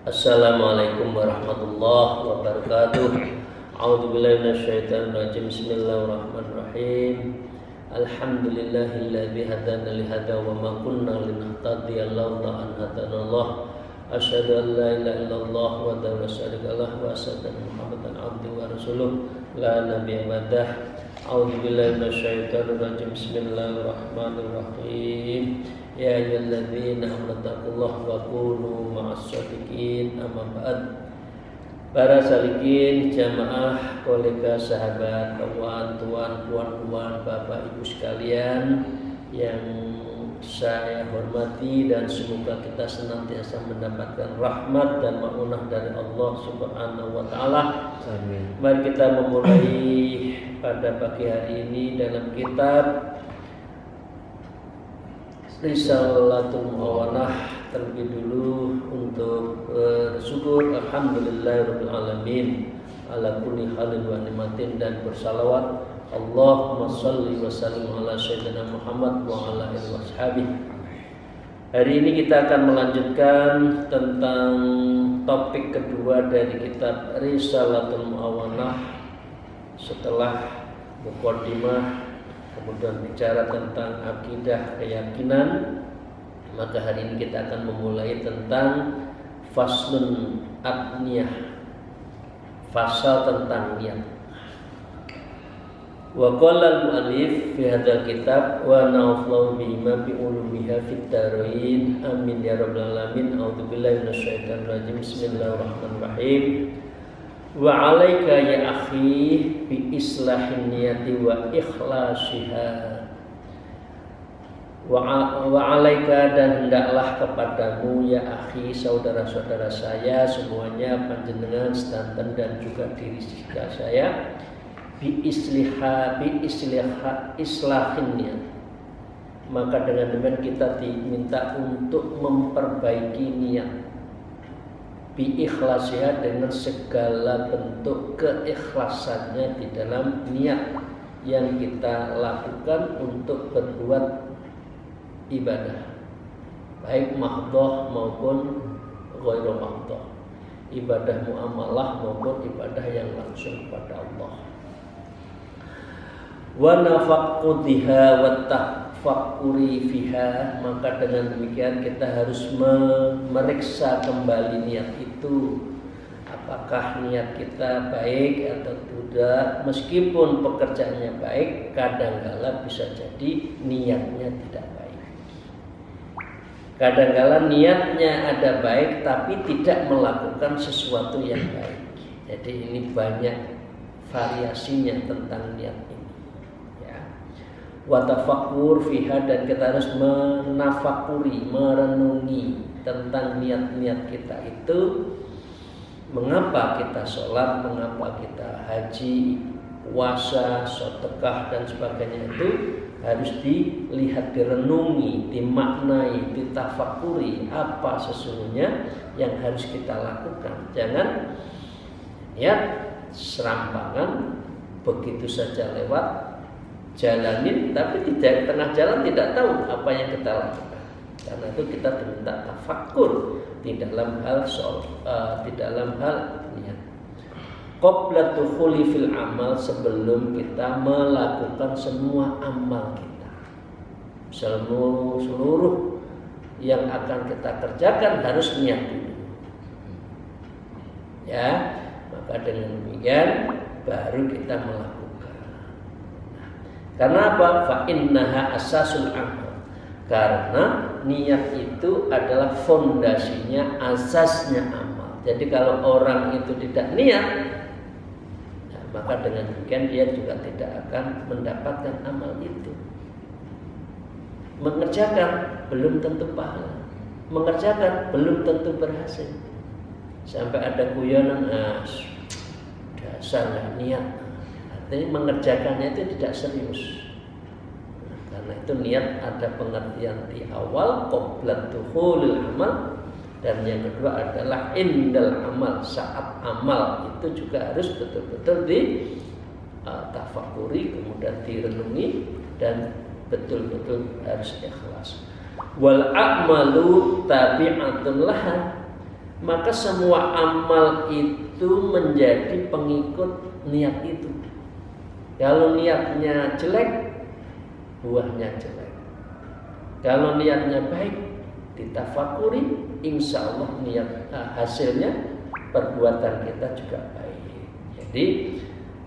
Assalamualaikum warahmatullahi wabarakatuh. A'udzubillahi minasyaitonirrajim. Bismillahirrahmanirrahim. Alhamdulillahilladzi hadana li hadza wa ma kunna linahtadiya laula an hadanallah. Asyhadu an la ilaha illallah wa la syarika lah wa asyhadu anna Muhammadan abduhu wa rasuluh la nabiyya ba'dah. A'udzubillahi minasyaitonirrajim. Bismillahirrahmanirrahim. Ya ayyuhalladzina amanu taqullaha wa kunu ma'as-shadiqin. Amma ba'd. Para salikin, jamaah, kolega, sahabat, kawan, tuan, puan, bapak, ibu sekalian yang saya hormati, dan semoga kita senantiasa mendapatkan rahmat dan maunah dari Allah Subhanahu wa taala. Amin. Mari kita memulai pada pagi hari ini dalam kitab Risalatul Mu'awanah. Terlebih dulu untuk bersyukur alhamdulillahirabbil alamin ala kulli halin wa ni'matin, dan bersalawat Allahumma shalli wa sallim ala sayyidina Muhammad wa ala alihi washabihi. Hari ini kita akan melanjutkan tentang topik kedua dari kitab Risalatul Mu'awanah. Setelah muqaddimah, kemudian bicara tentang akidah, keyakinan, maka hari ini kita akan memulai tentang faslun ad-niyah, fasal tentang niat. Wa qala al-mu'allif fi hadzal kitab wa na'udzu bima bi ulumiha fid darain amin ya rabbal alamin. A'udzubillahi minasyaitonir rajim. Bismillahirrahmanirrahim. Wa 'alaika ya akhi bi islahin niyati wa ikhlasiha. Wa 'alaika, dan hendaklah kepadamu ya akhi, saudara-saudara saya semuanya, panjenengan sedanten dan juga diri saya, bi islahin niyat. Maka dengan demikian kita diminta untuk memperbaiki niat, bi ikhlasiha, dengan segala bentuk keikhlasannya di dalam niat yang kita lakukan untuk berbuat ibadah, baik mahdhah maupun ghairu mahdhah, ibadah muamalah maupun ibadah yang langsung kepada Allah. Wa nafaqqudiha wa tafakkuri fiha, maka dengan demikian kita harus memeriksa kembali niat itu, apakah niat kita baik atau tidak. Meskipun pekerjaannya baik, kadang-kala bisa jadi niatnya tidak baik. Kadang-kala niatnya ada baik tapi tidak melakukan sesuatu yang baik. Jadi ini banyak variasinya tentang niat ini. Wa tafakkur fiha, dan kita harus menafakuri, merenungi tentang niat-niat kita itu. Mengapa kita sholat, mengapa kita haji, puasa, sedekah dan sebagainya, itu harus dilihat, direnungi, dimaknai, ditafakuri apa sesungguhnya yang harus kita lakukan. Jangan niat serampangan begitu saja lewat, jalanin, tapi tidak, tengah jalan tidak tahu apa yang kita lakukan. Karena itu kita diminta tafakkur di dalam hal niat. Qabla dukhuli fil amal, sebelum kita melakukan semua amal kita, seluruh yang akan kita kerjakan harus niat dulu. Ya, maka dengan demikian baru kita melakukan. Karena apa? Fa innaha asasul amal. Karena niat itu adalah fondasinya, asasnya amal. Jadi kalau orang itu tidak niat, maka dengan demikian dia juga tidak akan mendapatkan amal itu. Mengerjakan belum tentu pahala, mengerjakan belum tentu berhasil. Sampai ada guyonan, dasar niat, Artinya mengerjakannya itu tidak serius. Karena itu niat ada pengertian di awal, qabla dukhulil amal, dan yang kedua adalah indal amal, saat amal itu juga harus betul-betul di tafakuri, kemudian direnungi dan betul-betul harus ikhlas. Wal a'malu tabi'atun laha, maka semua amal itu menjadi pengikut niat itu. Kalau niatnya jelek, buahnya jelek. Kalau niatnya baik, ditafakuri, insya Allah niat hasilnya perbuatan kita juga baik. Jadi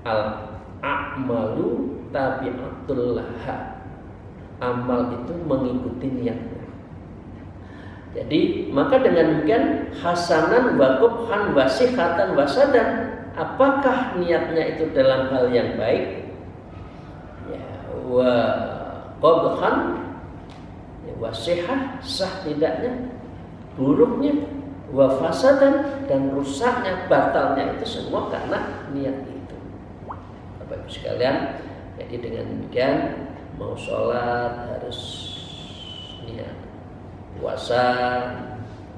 al-a'malu tabi'atul laha, amal itu mengikuti niatnya. Jadi maka dengan demikian hasanan wa qubhan wa sihatan wa sadan, apakah niatnya itu dalam hal yang baik, ya, wa qubhan, ya, wa sihah, sah tidaknya, buruknya, wa fasadan, dan rusaknya, batalnya, itu semua karena niat itu. Bapak Ibu sekalian, jadi dengan demikian mau sholat harus niat, puasa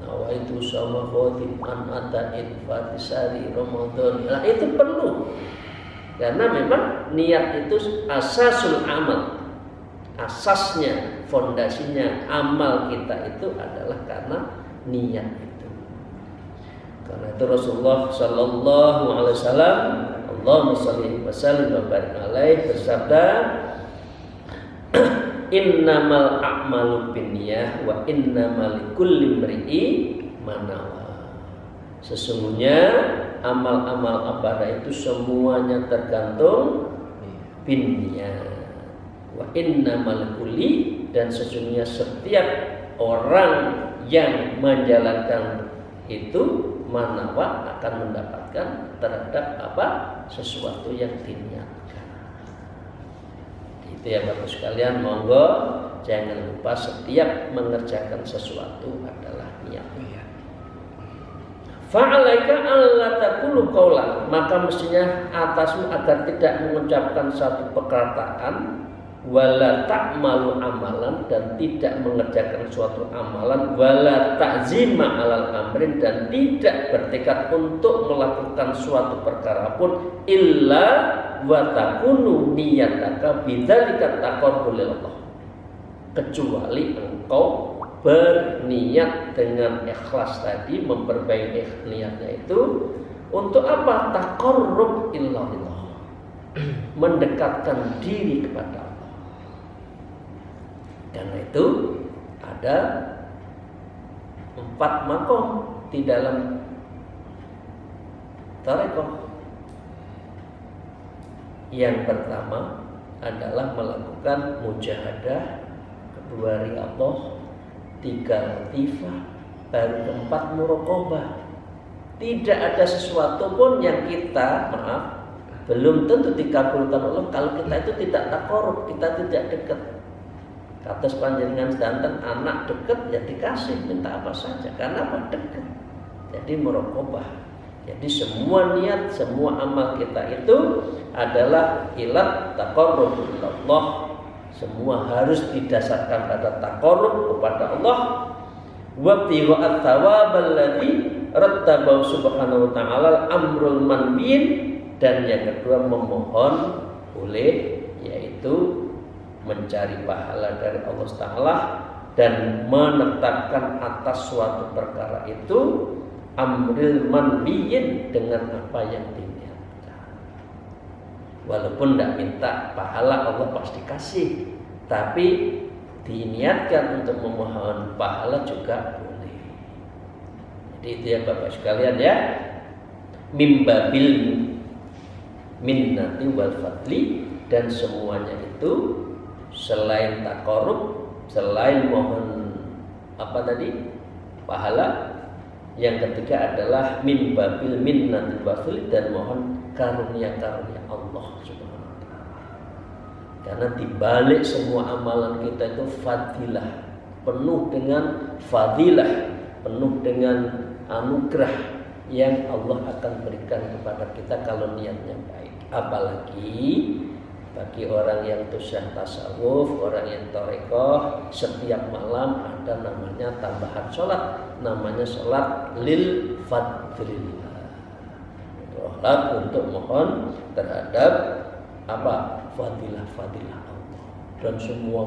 nawaitu sama khotib an ada'in fatisari Ramadan, nah itu perlu, karena memang niat itu asasul amal, asasnya, fondasinya amal kita itu adalah karena niat itu. Karena itu Rasulullah Sallallahu Alaihi Wasallam, Allahumma sholli wa sallim wa barik alaihi, bersabda, innamal a'malu binniyah wa innamal likulli imri'in ma nawa. Sesungguhnya amal-amal ibadah itu semuanya tergantung binniyah wa innamal likulli, dan sesungguhnya setiap orang yang menjalankan itu manawa akan mendapatkan terhadap apa sesuatu yang diniatkan. Itu ya Bapak sekalian, monggo jangan lupa setiap mengerjakan sesuatu adalah niat. Fa'alaika alla taqulu qaulan, maka mestinya atasmu agar tidak mengucapkan satu perkataan, wala ta'malu amalan, dan tidak mengerjakan suatu amalan, wala ta'zima alal amrin, dan tidak bertekad untuk melakukan suatu perkara pun, illa wa takunu niyataka bidzalika taqarrub lillah, kecuali engkau berniat dengan ikhlas tadi, memperbaiki niatnya itu untuk apa? Taqarrub illallah, mendekatkan diri kepada Allah. Karena itu ada 4 makom di dalam tarekat. Yang pertama adalah melakukan mujahadah, kedua riyadhah, 3 latifah, baru keempat muraqabah. Tidak ada sesuatu pun yang kita, belum tentu dikabulkan Allah kalau kita itu tidak taqarrub, kita tidak dekat. Kata panjenengan sedanten, anak dekat ya dikasih, minta apa saja, karena apa? Dekat. Jadi muraqabah. Jadi semua niat, semua amal kita itu adalah ilat taqarrub ilallah. Semua harus didasarkan pada taqarrub kepada Allah, wa bighaat thawabal ladzi rattabahu subhanahu wa ta'ala amrul manbin, dan yang kedua memohon boleh, yaitu mencari pahala dari Allah Ta'ala dan menetapkan atas suatu perkara itu amril manbiyin, dengan apa yang diniatkan. Walaupun tidak minta pahala, Allah pasti kasih, tapi diniatkan untuk memohon pahala juga boleh. Jadi itu ya Bapak sekalian ya, mimbabil minnati wal fadli, dan semuanya itu selain taqarrub, selain mohon apa tadi pahala, yang ketiga adalah min babil minnati wal fadli, dan mohon karunia-karunia Allah Subhanahu wa taala. Karena dibalik semua amalan kita itu fadilah, penuh dengan fadilah, penuh dengan anugerah yang Allah akan berikan kepada kita kalau niatnya baik. Apalagi bagi orang yang tusyah tasawuf, orang yang torekoh, setiap malam ada namanya tambahan sholat, namanya sholat lil fadlillah, sholat untuk mohon terhadap apa? Fadilah-fadilah Allah. Dan semua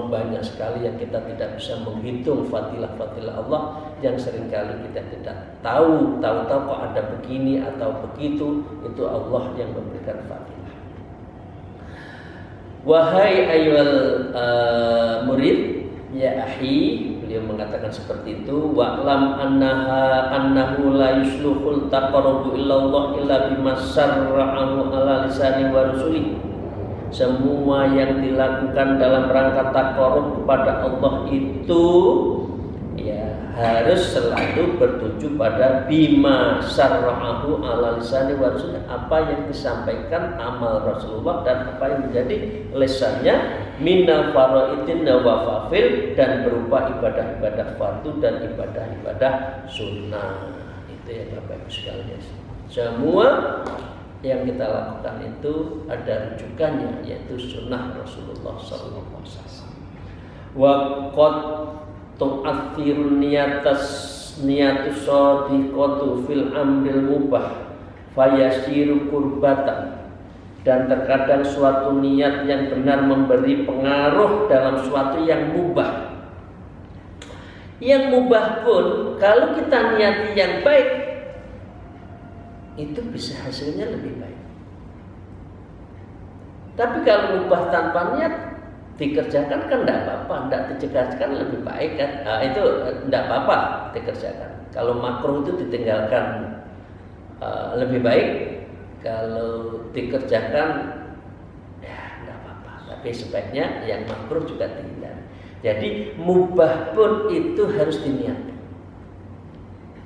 banyak sekali yang kita tidak bisa menghitung fadilah-fadilah Allah, yang seringkali kita tidak tahu kok ada begini atau begitu. Itu Allah yang memberikan fadilah. Wahai ayyuhal murid, ya akhi, beliau mengatakan seperti itu, wa'lam annahu la yusluhul taqarrubu illallah illa bima syarra'ahu ala lisani wa rusuli. Semua yang dilakukan dalam rangka taqarrub kepada Allah itu ya harus selalu bertuju pada bima syarra'ahu ala lisani wa rusuli, apa yang disampaikan amal Rasulullah dan apa yang menjadi lesannya minal faraidin wa fafil, dan berupa ibadah-ibadah fardu dan ibadah-ibadah sunnah. Itu ya Bapak Ibu sekalian. Semua yang kita lakukan itu ada rujukannya, yaitu sunnah Rasulullah SAW. Wa qad tu'athirun niyatus shadiqatu fil amril mubah fayasiru kurbatan. Dan terkadang suatu niat yang benar memberi pengaruh dalam suatu yang mubah. Yang mubah pun kalau kita niati yang baik, itu bisa hasilnya lebih baik. Tapi kalau mubah tanpa niat dikerjakan kan tidak apa-apa, tidak dikerjakan lebih baik kan? Itu tidak apa-apa dikerjakan. Kalau makruh itu ditinggalkan lebih baik. Kalau dikerjakan ya tidak apa-apa. Tapi sebaiknya yang makruh juga dihindari. Jadi mubah pun itu harus diniatkan.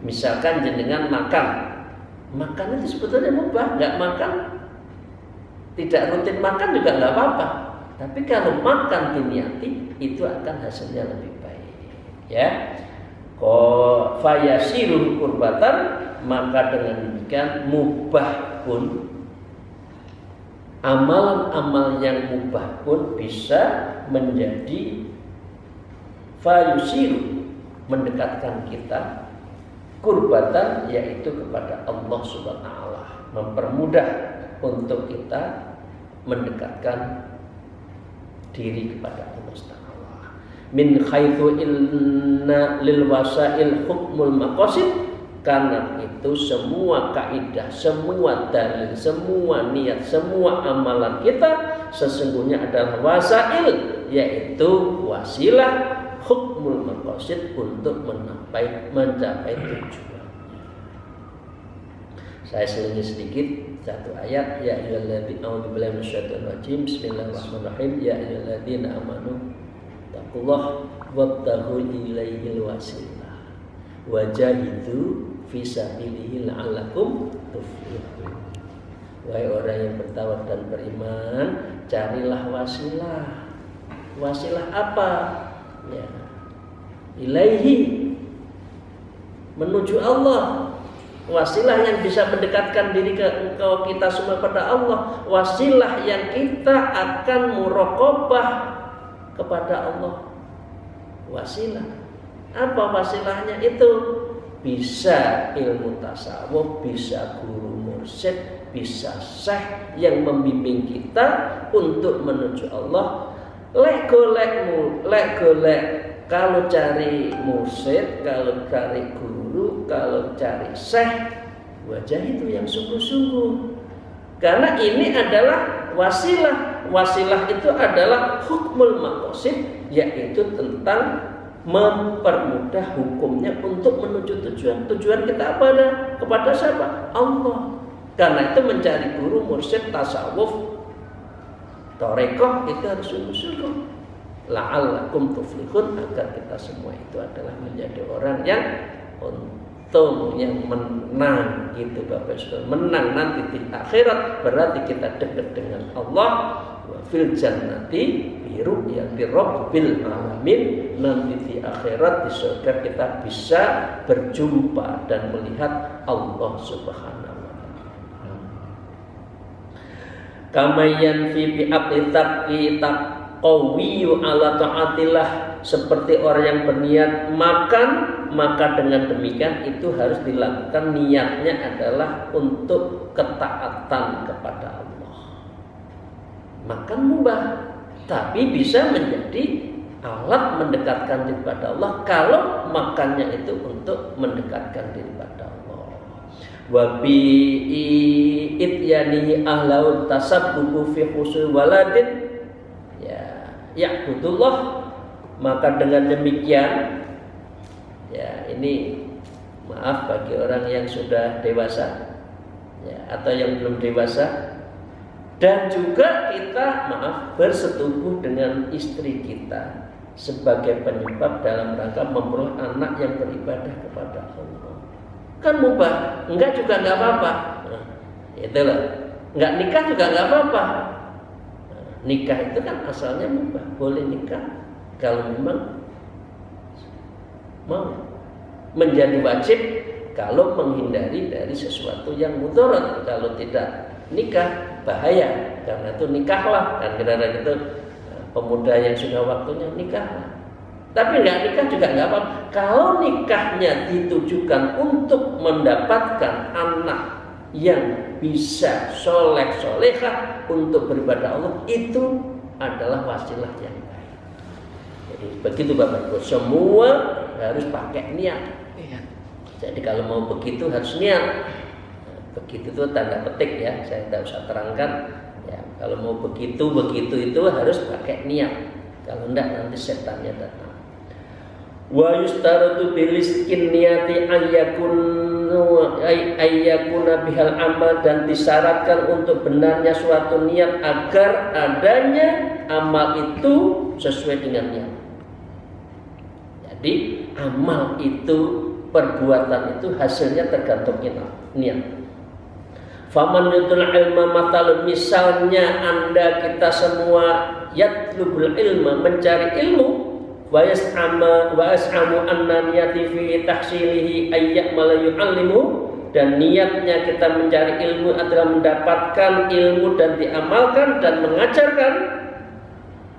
Misalkan jenengan makan itu sebetulnya mubah, nggak makan, tidak rutin makan juga nggak apa-apa. Tapi kalau makan diniati itu akan hasilnya lebih baik. Ya, fayasiru kurbatan, maka dengan demikian mubah pun, amalan-amal yang mubah pun bisa menjadi fayusiru, mendekatkan kita kurbatan, yaitu kepada Allah Subhanahu wa ta'ala, mempermudah untuk kita mendekatkan diri kepada Allah Subhanahu wa ta'ala. Min haitsu inna lil wasail hukmul maqasid, karena itu semua kaidah, semua dalil, semua niat, semua amalan kita sesungguhnya adalah wasail, yaitu wasilah hukmul maqasid, untuk mencapai tujuan. Saya selingi sedikit satu ayat, ya ayyuhalladzina a'udzu billahi minasyaitonir rajim, bismillahirrahmanirrahim, ya ayyuhalladzina amanu taqullaha wabtaghu ilaihil wasilah wajahidu fi sabilihi la'allakum tuflihun. Wahai orang yang bertawakal dan beriman, carilah wasilah. Wasilah apa? Ya, ilaihi, menuju Allah. Wasilah yang bisa mendekatkan diri engkau kita semua pada Allah. Wasilah yang kita akan muraqabah kepada Allah. Wasilah. Apa wasilahnya itu? Bisa ilmu tasawuf, bisa guru mursyid, bisa syekh yang membimbing kita untuk menuju Allah. Lek golek, kalau cari mursyid, kalau cari guru, kalau cari syekh, wajah itu yang sungguh-sungguh. Karena ini adalah wasilah. Wasilah itu adalah hukmul maqasid, yaitu tentang mempermudah hukumnya untuk menuju tujuan. Tujuan kita apa? Kepada siapa? Allah. Karena itu mencari guru, mursyid, tasawuf, tarekat itu harus sungguh-sungguh. La'allakum tuflihun, agar kita semua itu adalah menjadi orang yang untung, yang menang gitu Bapak Saudara. Menang nanti di akhirat, berarti kita dekat dengan Allah. Wa fil jannati biru'yati rabbil alamin, nanti di akhirat di surga kita bisa berjumpa dan melihat Allah Subhanahu wa ta'ala. Kamayan fi bi'aqli taqawiyyu ala ta'atillah, seperti orang yang berniat makan, maka dengan demikian itu harus dilakukan, niatnya adalah untuk ketaatan kepada Allah. Makan mubah, tapi bisa menjadi alat mendekatkan diri pada Allah kalau makannya itu untuk mendekatkan diri pada Allah. Wa bi ityanihi ahlau tasabbubu fi husul waladin ya ya'budullah, maka dengan demikian ya, ini maaf bagi orang yang sudah dewasa ya, atau yang belum dewasa, dan juga kita maaf bersetubuh dengan istri kita sebagai penyebab dalam rangka memperoleh anak yang beribadah kepada Allah. Kan mubah, enggak juga enggak apa-apa. Nah, itulah. Enggak nikah juga enggak apa-apa. Nah, nikah itu kan asalnya mubah, boleh nikah kalau memang mau. Menjadi wajib kalau menghindari dari sesuatu yang mudarat. Kalau tidak nikah bahaya, karena itu nikahlah kan kira-kira gitu. Pemuda yang sudah waktunya nikah, tapi nggak nikah juga nggak apa-apa. Kalau nikahnya ditujukan untuk mendapatkan anak yang bisa soleh solehah untuk beribadah Allah, itu adalah wasilah yang baik. Jadi begitu Bapak Ibu, semua harus pakai niat. Jadi kalau mau begitu harus niat. Begitu itu tanda petik ya, saya tidak usah terangkan. Ya, kalau mau begitu itu harus pakai niat. Kalau enggak nanti setannya datang. Wa yustaratu biliskin niyati ayyakuna bihal amal, dan disyaratkan untuk benarnya suatu niat agar adanya amal itu sesuai dengan niat. Jadi amal itu, perbuatan itu hasilnya tergantung niat. Faman yutul ilma matalun, misalnya Anda kita semua yatlubul ilma, mencari ilmu, wa yas'amu anna niyati fi tahsilihi ayya'mala yu'allimu, dan niatnya kita mencari ilmu adalah mendapatkan ilmu dan diamalkan dan mengajarkan,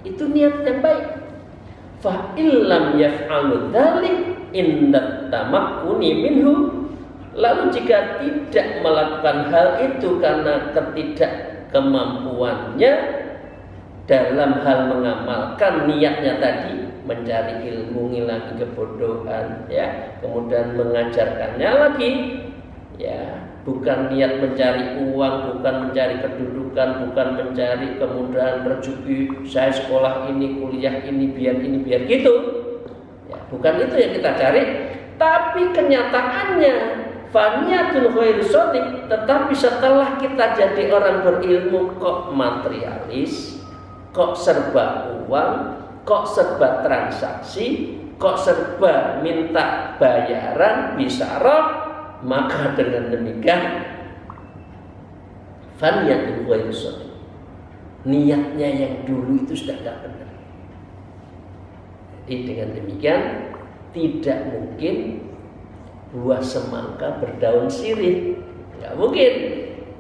itu niat yang baik. Fa illam yaf'alu dzalik inda tamakkuni minhu, lalu jika tidak melakukan hal itu karena ketidakkemampuannya dalam hal mengamalkan niatnya tadi, mencari ilmu, ngilangi kebodohan ya, kemudian mengajarkannya lagi ya, bukan niat mencari uang, bukan mencari kedudukan, bukan mencari kemudahan rezeki, saya sekolah ini, kuliah ini biar gitu ya, bukan itu yang kita cari. Tapi kenyataannya faniyatul khairu sodik, tetapi setelah kita jadi orang berilmu kok materialis, kok serba uang, kok serba transaksi, kok serba minta bayaran, bisyarah, maka dengan demikian faniyatul khairu sodik, niatnya yang dulu itu sudah tidak benar. Jadi dengan demikian tidak mungkin buah semangka berdaun sirih, nggak mungkin.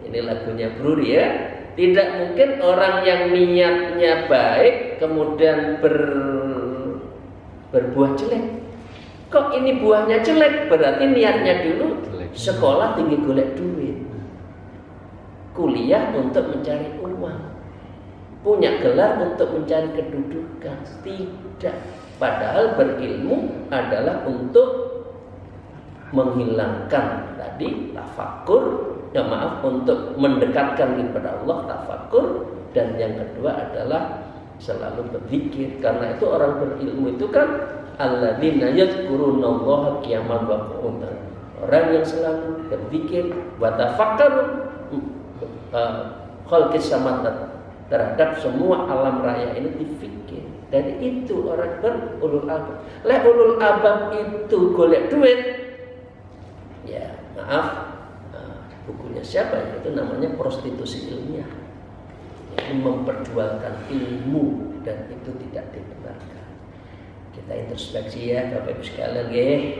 Ini lagunya Bruri ya. Tidak mungkin orang yang niatnya baik kemudian berbuah jelek. Kok ini buahnya jelek? Berarti niatnya dulu sekolah tinggi golek duit, kuliah untuk mencari uang, punya gelar untuk mencari kedudukan. Tidak. Padahal berilmu adalah untuk menghilangkan tadi tafakur, ya maaf, untuk mendekatkan kepada Allah, tafakur, dan yang kedua adalah selalu berzikir. Karena itu orang berilmu itu kan alladzina yadhkurunallaha qiyaman wa qu'udan, orang yang selalu berzikir, wa tafakkarun khalqis samawati, terhadap semua alam raya ini difikir. Dan itu orang berulul albab. Lek ulul albab itu golek duit, ya maaf, bukunya siapa ya? Itu namanya prostitusi ilmiah, yang memperjualkan ilmu, dan itu tidak dibenarkan. Kita introspeksi ya Bapak Ibu sekalian ya.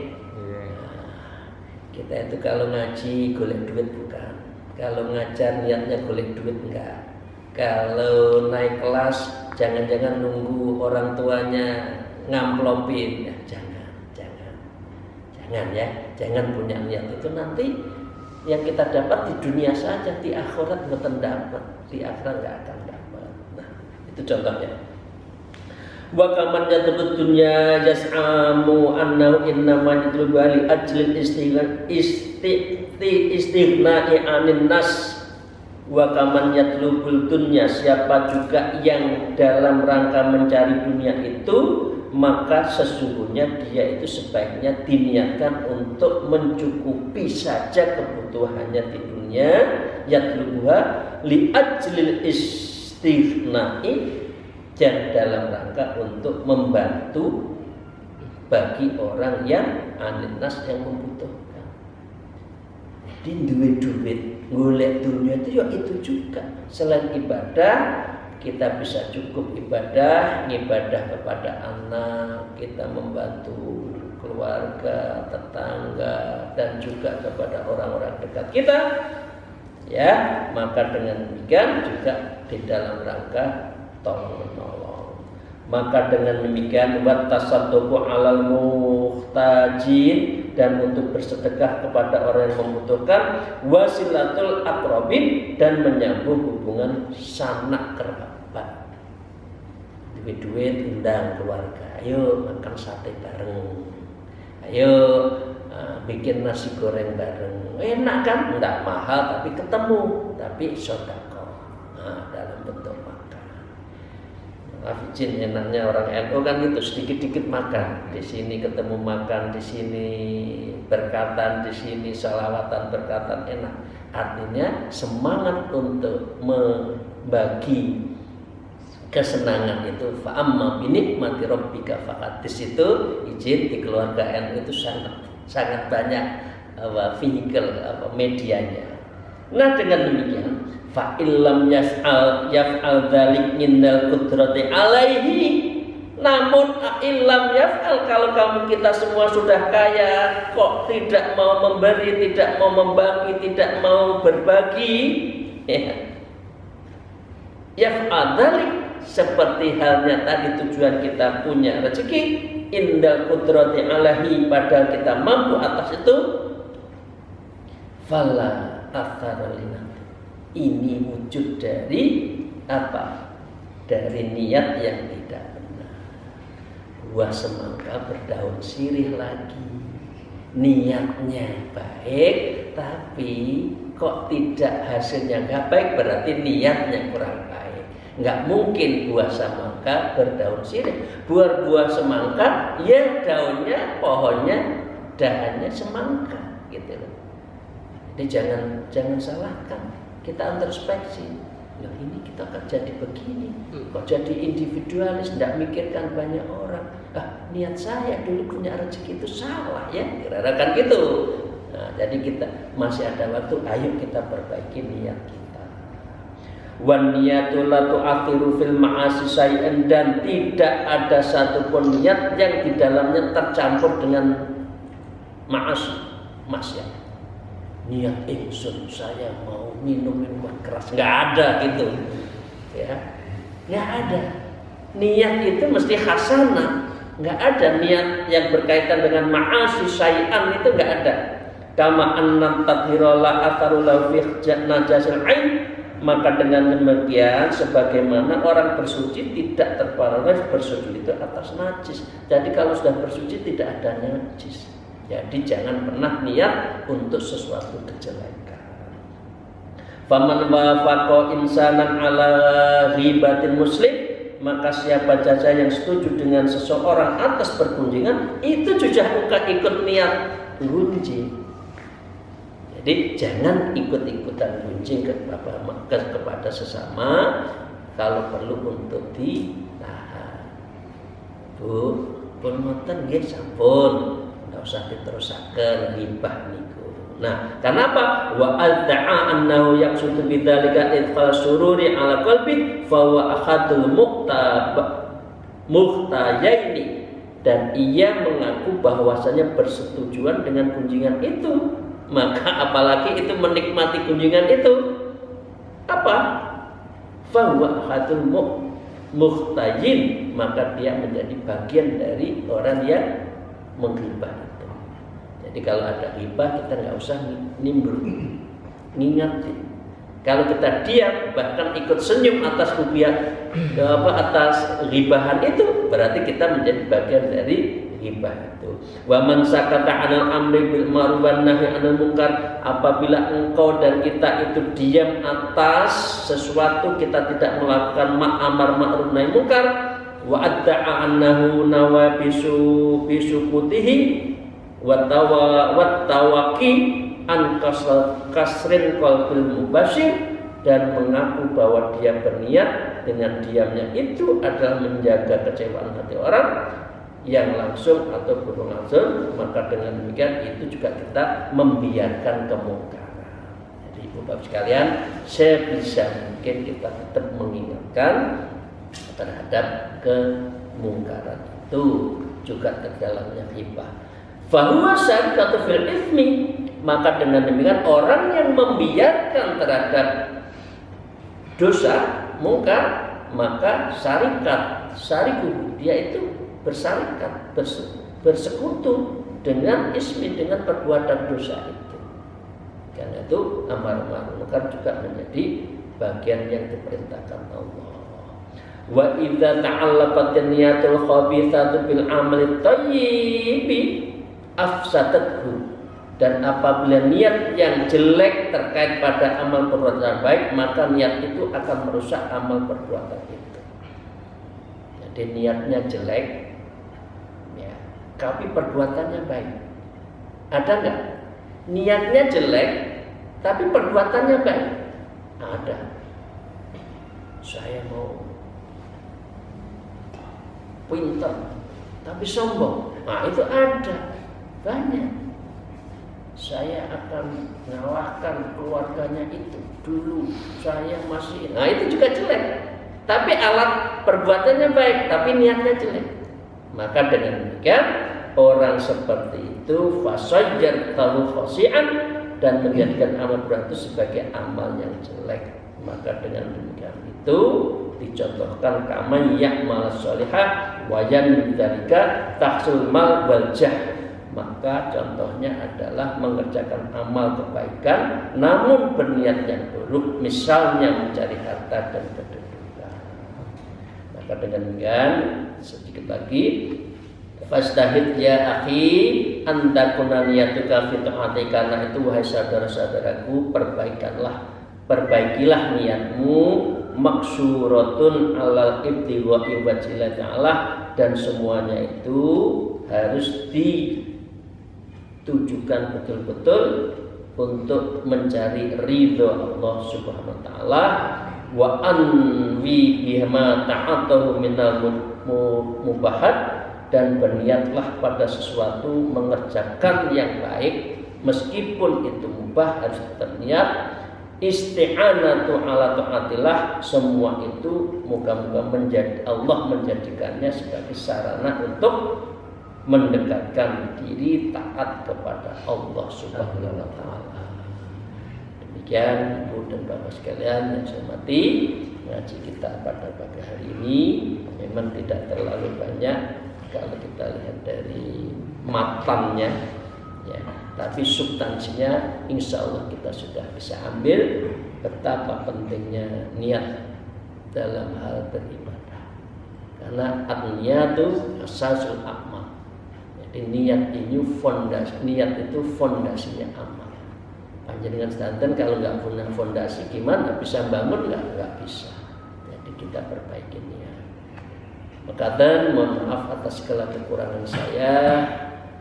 Kita itu kalau ngaji golek duit bukan, kalau ngajar niatnya golek duit enggak. Kalau naik kelas jangan-jangan nunggu orang tuanya ngamplopin, ya, jangan ya, jangan punya niat itu. Nanti yang kita dapat di dunia saja, di akhirat nggak dapat, di akhirat nggak akan dapat. Nah, itu contohnya. Wa kaman yatubud dunya yas'amu annahu innama yatlubu li ajlil istighna'i anin nas. Wa kaman yatlubul dunya, siapa juga yang dalam rangka mencari dunia itu, maka sesungguhnya dia itu sebaiknya diniatkan untuk mencukupi saja kebutuhannya di dunia, yatlubuha li ajlil istighna'i, dan dalam rangka untuk membantu bagi orang yang aninas yang membutuhkan. Jadi duit golek dunia itu ya itu juga. Selain ibadah, kita bisa cukup ibadah kepada anak, kita membantu keluarga, tetangga, dan juga kepada orang-orang dekat kita. Ya, maka dengan demikian juga di dalam rangka tolong menolong. Maka dengan demikian buat tasadduqu 'alal muhtajin, dan untuk bersedekah kepada orang yang membutuhkan, wasilatul aqrabin, dan menyambung hubungan sanak kerabat. Duit undang keluarga, ayo makan sate bareng, ayo bikin nasi goreng bareng. Enak kan? Enggak mahal tapi ketemu, tapi sedekah. Nah, dalam bentuk izin enaknya orang NU kan itu sedikit-sedikit makan, di sini ketemu makan, di sini berkatan, di sini salawatan berkatan, enak. Artinya semangat untuk membagi kesenangan itu. Fa'amma binikmati rabbika fahadits, itu izin di keluarga NU itu sangat banyak vehikel medianya. Nah, dengan demikian fa illam yaf'al dzalik minal qudrati alaihi, namun illam yaf'al, kalau kita semua sudah kaya kok tidak mau memberi, tidak mau membagi, tidak mau berbagi, ya yaf'al dzalik, seperti halnya tadi tujuan kita punya rezeki, indal qudrati alaihi, padahal kita mampu atas itu, fala athara linat, ini wujud dari apa? Dari niat yang tidak benar. Buah semangka berdaun sirih lagi. Niatnya baik, tapi kok tidak hasilnya nggak baik, berarti niatnya kurang baik. Nggak mungkin buah semangka berdaun sirih. Buah semangka, ya daunnya, pohonnya, dahannya semangka, gitu loh. Jadi jangan salahkan. Kita introspeksi, ya ini kita akan jadi begini, kok jadi individualis, tidak mikirkan banyak orang. Niat saya dulu punya rezeki itu salah ya, kira-kira gitu. Nah, jadi kita masih ada waktu, ayo kita perbaiki niat kita. Wan niyatu la tu'athiru fil ma'asi syai'an, dan tidak ada satupun niat yang di dalamnya tercampur dengan maksiat. Niat ingsun saya mau minum minuman keras, nggak ada gitu, ya, nggak ada. Niat itu mesti hasanah, nggak ada niat yang berkaitan dengan ma'asi syai'an, itu nggak ada. Kama anna tathira la atharu lahu fi najasil ain, maka dengan demikian sebagaimana orang bersuci tidak terpengaruh bersuci itu atas najis. Jadi kalau sudah bersuci tidak ada najis. Jadi jangan pernah niat untuk sesuatu kejelekan. Faman wafaqa insanan ala ghibatin muslim, maka siapa saja yang setuju dengan seseorang atas pergunjingan, itu juga ikut niat gunjing. Jadi jangan ikut-ikutan gunjing kepada sesama, kalau perlu untuk ditahan. Bu, pun ngoten nggih sampun, nggak usah diterusaken ghibah niku. Nah, kenapa? Wa adda'a annahu yaqsudu bidzalika itfal sururi ala qalbi fa huwa ahadul muhtayaini, dan ia mengaku bahwasanya bersetujuan dengan kunjungan itu. Maka apalagi itu menikmati kunjungan itu apa? fahuwa ahadul muhtajin, maka dia menjadi bagian dari orang yang menghibah itu. Jadi kalau ada hibah kita nggak usah nimbrung, ngingatin. Kalau kita diam bahkan ikut senyum atas atas ghibahan itu, berarti kita menjadi bagian dari hibah itu. Wa man sakata 'anil amri bil ma'ruf wan nahyi 'anil munkar, apabila engkau dan kita itu diam atas sesuatu, kita tidak melakukan amar ma'ruf nahi munkar, wa adda'a annahu nawa bisukutihi wa tawaqi an kasrin qalbil mubashir, dan mengaku bahwa dia berniat dengan diamnya itu adalah menjaga kecewaan hati orang yang langsung atau belum langsung, maka dengan demikian itu juga kita membiarkan kemungkaran. Jadi Ibu Bapak sekalian, sebisa mungkin kita tetap mengingatkan terhadap kemungkaran itu, juga terdalamnya hibah. Fahuwa syarikatu fil itsmi, maka dengan demikian orang yang membiarkan terhadap dosa mungkar, maka syarikuh, dia itu bersarikat, bersekutu dengan ismi, dengan perbuatan dosa itu. Karena itu amar ma'ruf munkar juga menjadi bagian yang diperintahkan Allah. Wa idza ta'allaqat niyatul khabithatu bil amali thayyibi afsadathu, dan apabila niat yang jelek terkait pada amal perbuatan baik, maka niat itu akan merusak amal perbuatan itu. Jadi niatnya jelek, ya, tapi perbuatannya baik. Ada nggak? Niatnya jelek, tapi perbuatannya baik. Ada. Saya mau pintar, tapi sombong. Nah itu ada, banyak. Saya akan mengalahkan keluarganya itu. Dulu saya masih, nah itu juga jelek. Tapi alat perbuatannya baik, tapi niatnya jelek. Maka dengan demikian orang seperti itu fasajjar tahu khasi'an, dan menjadikan amal perbuatan itu sebagai amal yang jelek. Maka dengan demikian itu dicontohkan kama ya'mal sholihah wa yandzalika tahsul mal wal jah. Maka contohnya adalah mengerjakan amal kebaikan namun berniat yang buruk, misalnya mencari harta dan kedudukan. Maka dengan demikian sedikit lagi, fastahid ya akhi antakuna niyatuka fi ta'ati, karena itu wahai saudara-saudaraku, perbaikilah niatmu maksuratun alal ibtigha'i wajhillah ta'ala, dan semuanya itu harus ditujukan betul-betul untuk mencari ridho Allah Subhanahu wa taala, wa anwi bima ta'atahu minal mubahat, dan berniatlah pada sesuatu mengerjakan yang baik meskipun itu mubah, harus tetap niat. Isti'anatu ala ta'atillah, semua itu moga-moga Allah menjadikannya sebagai sarana untuk mendekatkan diri taat kepada Allah Subhanahu wa taala. Demikian Ibu dan Bapak sekalian yang saya hormati, ngaji kita pada pagi hari ini memang tidak terlalu banyak kalau kita lihat dari matannya, ya, tapi substansinya insya Allah kita sudah bisa ambil betapa pentingnya niat dalam hal beribadah. Karena an-niyatu asasul amal. Jadi niat itu fondasinya amal. Panjenengan sedanten kalau nggak punya fondasi gimana bisa bangun? Nggak bisa. Jadi kita perbaiki niat. Maka dan mohon maaf atas segala kekurangan saya.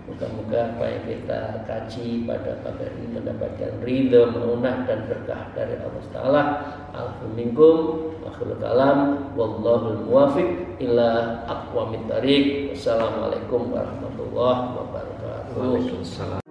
Moga-moga apa yang kita kaji pada pagi ini mendapatkan ridho, maunah dan berkah dari Allah Taala. Alhamdulillah, akhirul kalam, wallahul muwafiq ila aqwamit thariq. Wassalamualaikum warahmatullahi wabarakatuh.